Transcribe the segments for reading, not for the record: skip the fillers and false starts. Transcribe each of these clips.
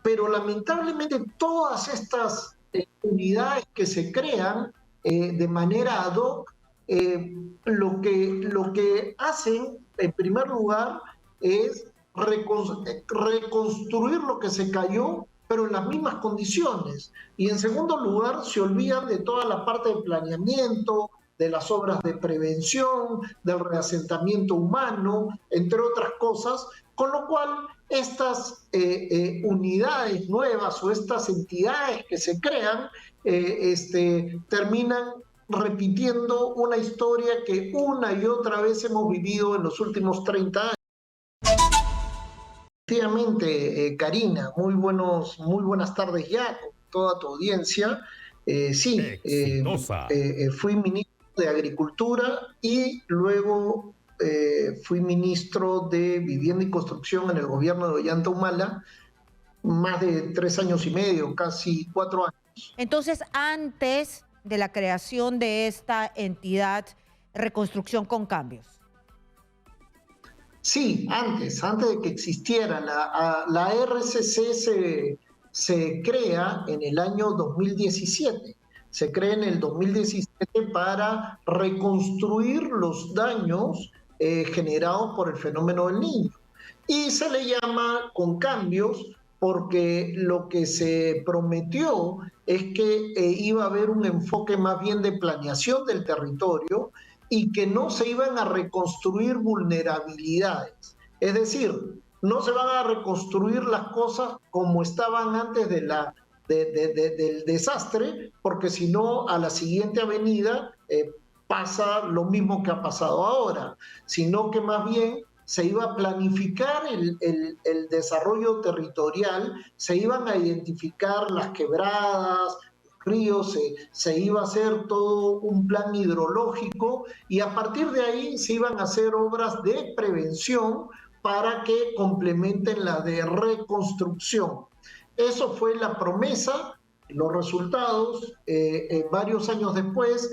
pero lamentablemente todas estas unidades que se crean de manera ad hoc, lo que hacen en primer lugar es reconstruir lo que se cayó, pero en las mismas condiciones. Y en segundo lugar, se olvidan de toda la parte de planeamiento, de las obras de prevención, del reasentamiento humano, entre otras cosas, con lo cual estas unidades nuevas o estas entidades que se crean terminan repitiendo una historia que una y otra vez hemos vivido en los últimos 30 años. Efectivamente, Karina, muy buenas tardes ya con toda tu audiencia. Sí, fui ministro de Agricultura y luego fui ministro de Vivienda y Construcción en el gobierno de Ollanta Humala, más de 3 años y medio, casi 4 años. Entonces, antes de la creación de esta entidad, Reconstrucción con Cambios. Sí, antes de que existiera. La RCC se crea en el año 2017. Se crea en el 2017 para reconstruir los daños generados por el fenómeno del Niño. Y se le llama con cambios porque lo que se prometió es que iba a haber un enfoque más bien de planeación del territorio y que no se iban a reconstruir vulnerabilidades. Es decir, no se van a reconstruir las cosas como estaban antes del desastre, porque si no, a la siguiente avenida pasa lo mismo que ha pasado ahora, sino que más bien se iba a planificar el desarrollo territorial, se iban a identificar las quebradas, ríos, se iba a hacer todo un plan hidrológico y a partir de ahí se iban a hacer obras de prevención para que complementen la de reconstrucción. Eso fue la promesa. Los resultados, varios años después,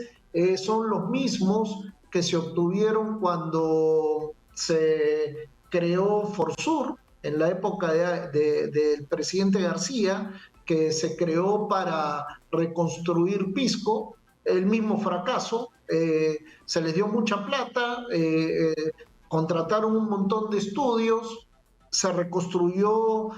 son los mismos que se obtuvieron cuando se creó Forsur, en la época del presidente García, que se creó para reconstruir Pisco, el mismo fracaso. Se les dio mucha plata, contrataron un montón de estudios, se reconstruyó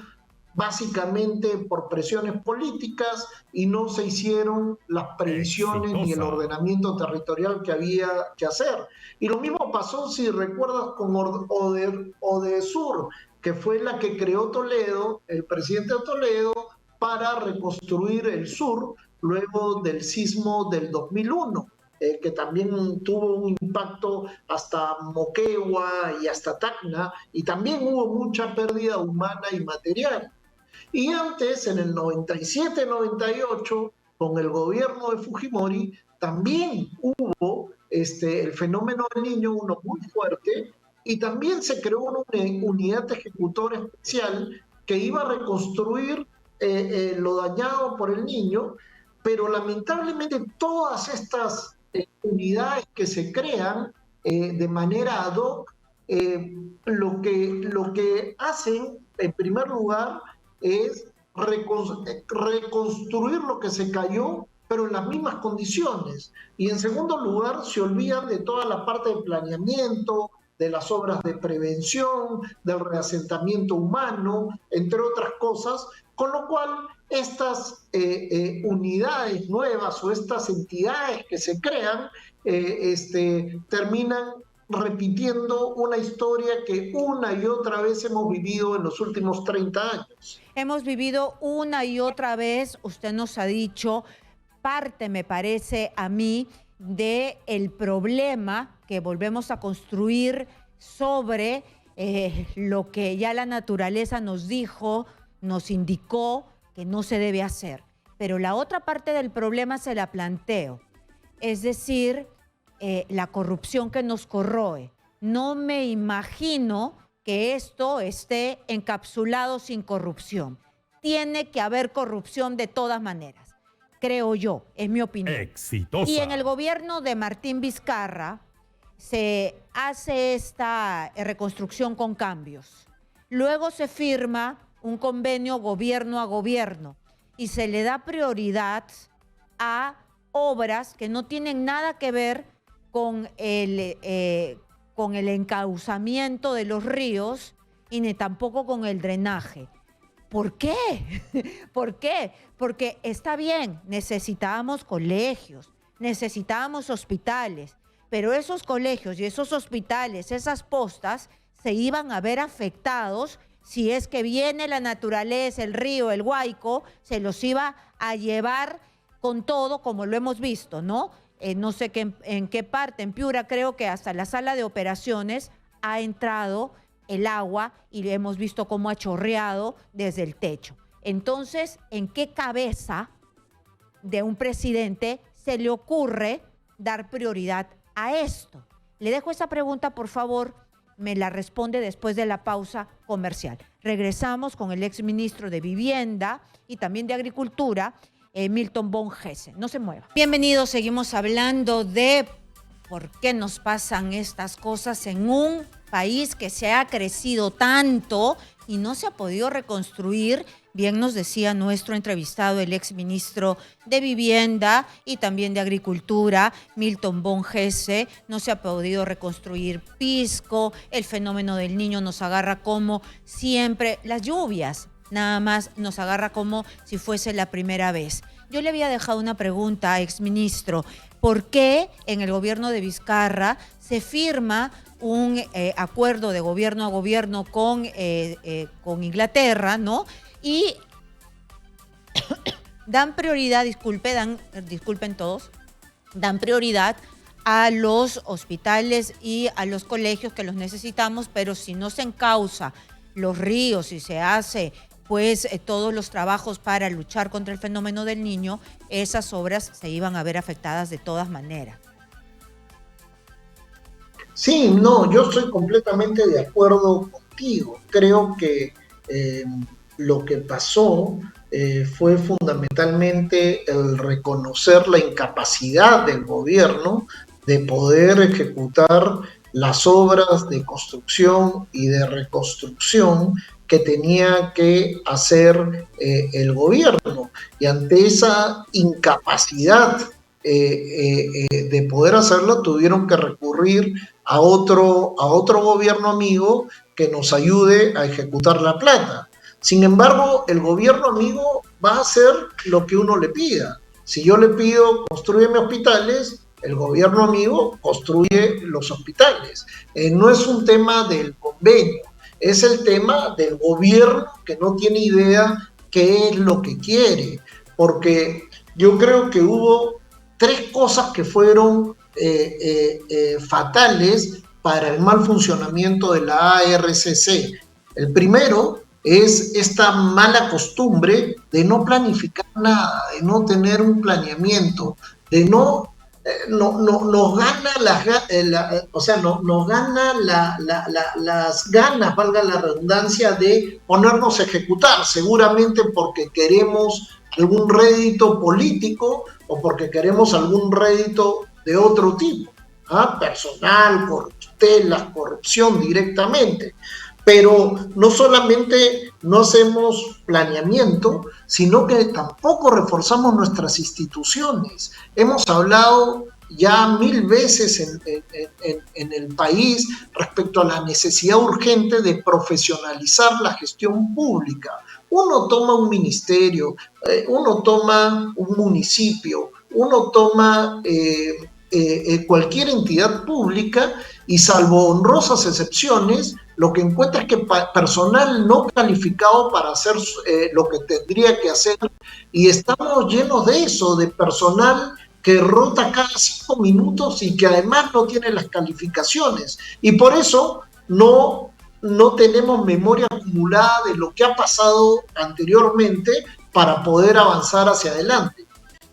básicamente por presiones políticas y no se hicieron las previsiones ni el ordenamiento territorial que había que hacer. Y lo mismo pasó, si recuerdas, con Odesur, que fue la que creó Toledo, el presidente Toledo, para reconstruir el sur luego del sismo del 2001. Que también tuvo un impacto hasta Moquegua y hasta Tacna, y también hubo mucha pérdida humana y material. Y antes, en el 97-98, con el gobierno de Fujimori, también hubo el fenómeno del Niño, uno muy fuerte, y también se creó una unidad ejecutora especial que iba a reconstruir lo dañado por el Niño, pero lamentablemente todas estas unidades que se crean de manera ad hoc, lo que hacen, en primer lugar, es reconstruir lo que se cayó, pero en las mismas condiciones. Y en segundo lugar, se olvidan de toda la parte de planeamiento, de las obras de prevención, del reasentamiento humano, entre otras cosas, con lo cual estas unidades nuevas o estas entidades que se crean terminan repitiendo una historia que una y otra vez hemos vivido en los últimos 30 años. Hemos vivido una y otra vez, usted nos ha dicho, parte, me parece a mí, del problema que volvemos a construir sobre lo que ya la naturaleza nos dijo, nos indicó que no se debe hacer. Pero la otra parte del problema se la planteo, es decir, la corrupción que nos corroe. No me imagino que esto esté encapsulado sin corrupción. Tiene que haber corrupción de todas maneras, creo yo, es mi opinión. Exitosa. Y en el gobierno de Martín Vizcarra se hace esta reconstrucción con cambios. Luego se firma un convenio gobierno a gobierno y se le da prioridad a obras que no tienen nada que ver con el encauzamiento de los ríos y ni tampoco con el drenaje. ¿Por qué? ¿Por qué? Porque está bien, necesitábamos colegios, necesitábamos hospitales, pero esos colegios y esos hospitales, esas postas, se iban a ver afectados si es que viene la naturaleza, el río, el Guayco, se los iba a llevar con todo, como lo hemos visto, ¿no? No sé en qué parte, en Piura creo que hasta la sala de operaciones ha entrado el agua y hemos visto cómo ha chorreado desde el techo. Entonces, ¿en qué cabeza de un presidente se le ocurre dar prioridad a esto? Le dejo esa pregunta, por favor, me la responde después de la pausa comercial. Regresamos con el exministro de Vivienda y también de Agricultura, Milton Bon Gese. No se mueva. Bienvenidos, seguimos hablando de por qué nos pasan estas cosas en un país que se ha crecido tanto y no se ha podido reconstruir. Bien nos decía nuestro entrevistado, el exministro de Vivienda y también de Agricultura, Milton Bon Gese, no se ha podido reconstruir Pisco, el fenómeno del Niño nos agarra como siempre, las lluvias nada más nos agarra como si fuese la primera vez. Yo le había dejado una pregunta, exministro, ¿por qué en el gobierno de Vizcarra se firma un acuerdo de gobierno a gobierno con Inglaterra, ¿no? Y dan prioridad, disculpen todos, dan prioridad a los hospitales y a los colegios que los necesitamos, pero si no se encauza los ríos y se hace pues todos los trabajos para luchar contra el fenómeno del Niño, esas obras se iban a ver afectadas de todas maneras. Sí, no, yo estoy completamente de acuerdo contigo. Creo que lo que pasó fue fundamentalmente el reconocer la incapacidad del gobierno de poder ejecutar las obras de construcción y de reconstrucción que tenía que hacer el gobierno. Y ante esa incapacidad de poder hacerlo, tuvieron que recurrir a otro gobierno amigo que nos ayude a ejecutar la plata. Sin embargo, el gobierno amigo va a hacer lo que uno le pida. Si yo le pido construyeme hospitales, el gobierno amigo construye los hospitales. No es un tema del convenio, es el tema del gobierno que no tiene idea qué es lo que quiere. Porque yo creo que hubo tres cosas que fueron fatales para el mal funcionamiento de la ARCC. El primero es esta mala costumbre de no planificar nada, de no tener un planeamiento, de nos gana las ganas, valga la redundancia, de ponernos a ejecutar, seguramente porque queremos algún rédito político o porque queremos algún rédito de otro tipo, personal, corrupción directamente. Pero no solamente no hacemos planeamiento, sino que tampoco reforzamos nuestras instituciones. Hemos hablado ya 1000 veces en el país respecto a la necesidad urgente de profesionalizar la gestión pública. Uno toma un ministerio, uno toma un municipio, uno toma cualquier entidad pública y salvo honrosas excepciones, lo que encuentra es que personal no calificado para hacer lo que tendría que hacer, y estamos llenos de eso, de personal que rota cada 5 minutos y que además no tiene las calificaciones. Y por eso no tenemos memoria acumulada de lo que ha pasado anteriormente para poder avanzar hacia adelante.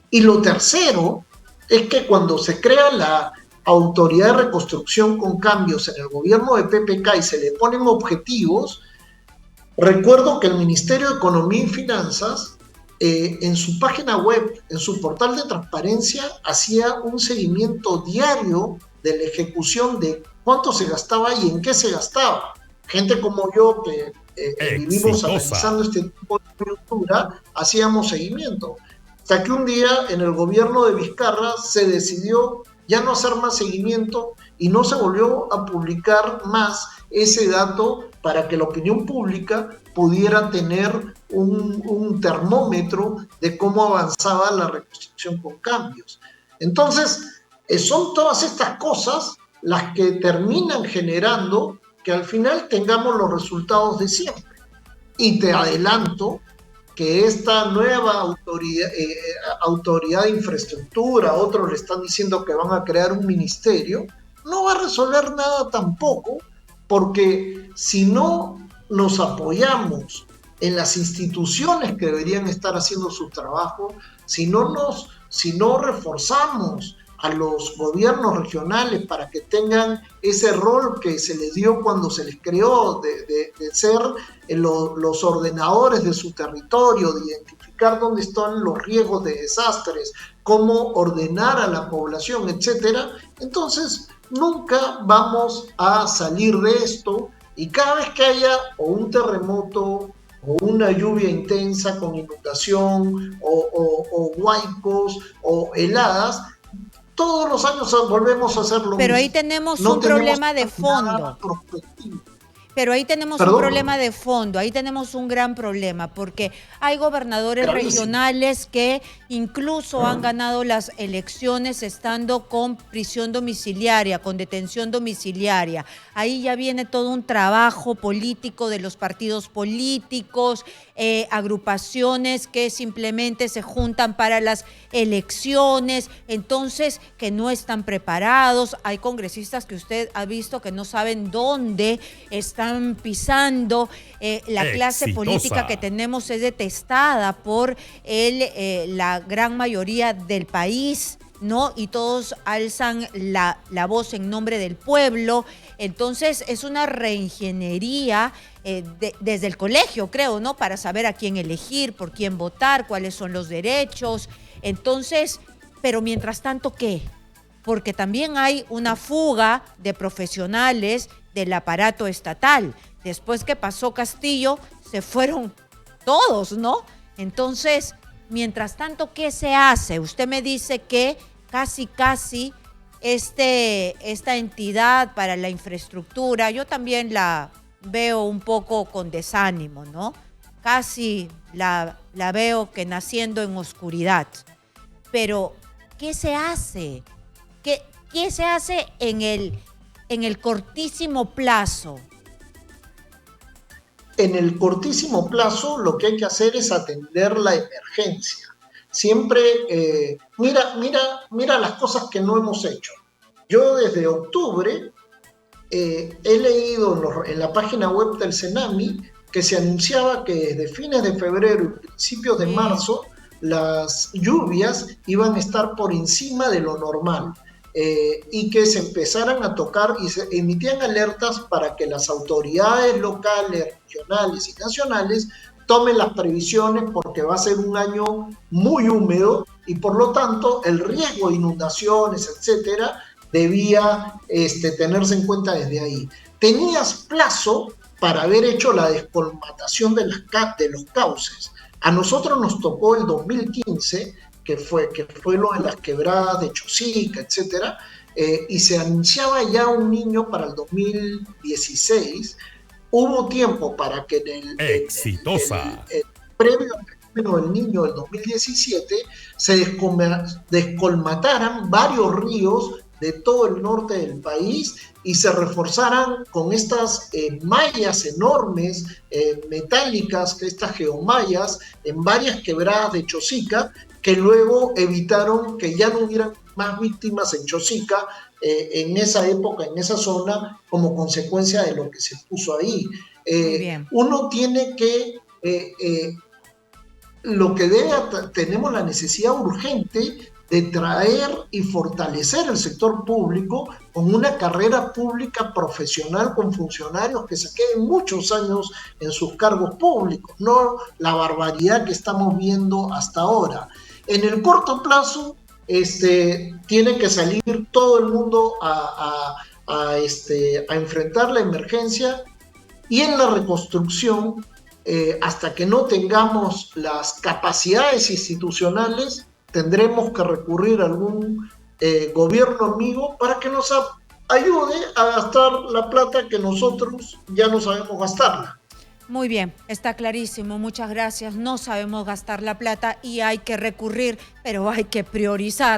Y lo tercero es que cuando se crea la Autoridad de Reconstrucción con Cambios en el gobierno de PPK y se le ponen objetivos, recuerdo que el Ministerio de Economía y Finanzas en su página web, en su portal de transparencia, hacía un seguimiento diario de la ejecución de cuánto se gastaba y en qué se gastaba. gente como yo que vivimos Exitosa. analizando este tipo de coyuntura, hacíamos seguimiento. Hasta que un día en el gobierno de Vizcarra se decidió ya no hacer más seguimiento y no se volvió a publicar más ese dato para que la opinión pública pudiera tener un termómetro de cómo avanzaba la reconstrucción con cambios. Entonces, son todas estas cosas las que terminan generando que al final tengamos los resultados de siempre. Y te adelanto que esta nueva autoridad de infraestructura, otros le están diciendo que van a crear un ministerio, no va a resolver nada tampoco, porque si no nos apoyamos en las instituciones que deberían estar haciendo su trabajo, si no reforzamos a los gobiernos regionales para que tengan ese rol que se les dio cuando se les creó de ser los ordenadores de su territorio, de identificar dónde están los riesgos de desastres, cómo ordenar a la población, etcétera, entonces nunca vamos a salir de esto y cada vez que haya o un terremoto o una lluvia intensa con inundación o huaicos o heladas, todos los años volvemos a hacer lo mismo. Pero ahí tenemos un problema de fondo. Pero ahí tenemos un problema de fondo, ahí tenemos un gran problema, porque hay gobernadores regionales que incluso han ganado las elecciones estando con prisión domiciliaria, con detención domiciliaria. Ahí ya viene todo un trabajo político de los partidos políticos, agrupaciones que simplemente se juntan para las elecciones, entonces que no están preparados. Hay congresistas que usted ha visto que no saben dónde están pisando. La clase política que tenemos es detestada por la gran mayoría del país, ¿no? Y todos alzan la voz en nombre del pueblo. Entonces es una reingeniería desde el colegio, creo, ¿no? Para saber a quién elegir, por quién votar, cuáles son los derechos. Entonces, pero mientras tanto, ¿qué? Porque también hay una fuga de profesionales del aparato estatal. Después que pasó Castillo, se fueron todos, ¿no? Entonces, mientras tanto, ¿qué se hace? Usted me dice que casi esta entidad para la infraestructura, yo también la veo un poco con desánimo, ¿no? Casi la veo que naciendo en oscuridad. Pero, ¿qué se hace? ¿Qué se hace en el cortísimo plazo? En el cortísimo plazo lo que hay que hacer es atender la emergencia. Siempre, mira las cosas que no hemos hecho. Yo desde octubre he leído en la página web del Senami que se anunciaba que desde fines de febrero y principios de marzo las lluvias iban a estar por encima de lo normal. Y que se empezaran a tocar y se emitían alertas para que las autoridades locales, regionales y nacionales tomen las previsiones porque va a ser un año muy húmedo y por lo tanto el riesgo de inundaciones, etcétera, debía tenerse en cuenta desde ahí. Tenías plazo para haber hecho la descolmatación de los cauces. A nosotros nos tocó el 2015, que fue lo de las quebradas de Chosica, etcétera, y se anunciaba ya un niño para el 2016. Hubo tiempo para que en el previo al fenómeno del niño del 2017 se descolmataran varios ríos de todo el norte del país y se reforzaran con estas mallas enormes, metálicas, estas geomallas, en varias quebradas de Chosica, que luego evitaron que ya no hubieran más víctimas en Chosica en esa época, en esa zona, como consecuencia de lo que se puso ahí. Uno tiene que, tenemos la necesidad urgente de traer y fortalecer el sector público con una carrera pública profesional con funcionarios que se queden muchos años en sus cargos públicos, no la barbaridad que estamos viendo hasta ahora. En el corto plazo, tiene que salir todo el mundo a enfrentar la emergencia Y en la reconstrucción, hasta que no tengamos las capacidades institucionales, tendremos que recurrir a algún gobierno amigo para que nos ayude a gastar la plata que nosotros ya no sabemos gastarla. Muy bien, está clarísimo. Muchas gracias. No sabemos gastar la plata y hay que recurrir, pero hay que priorizar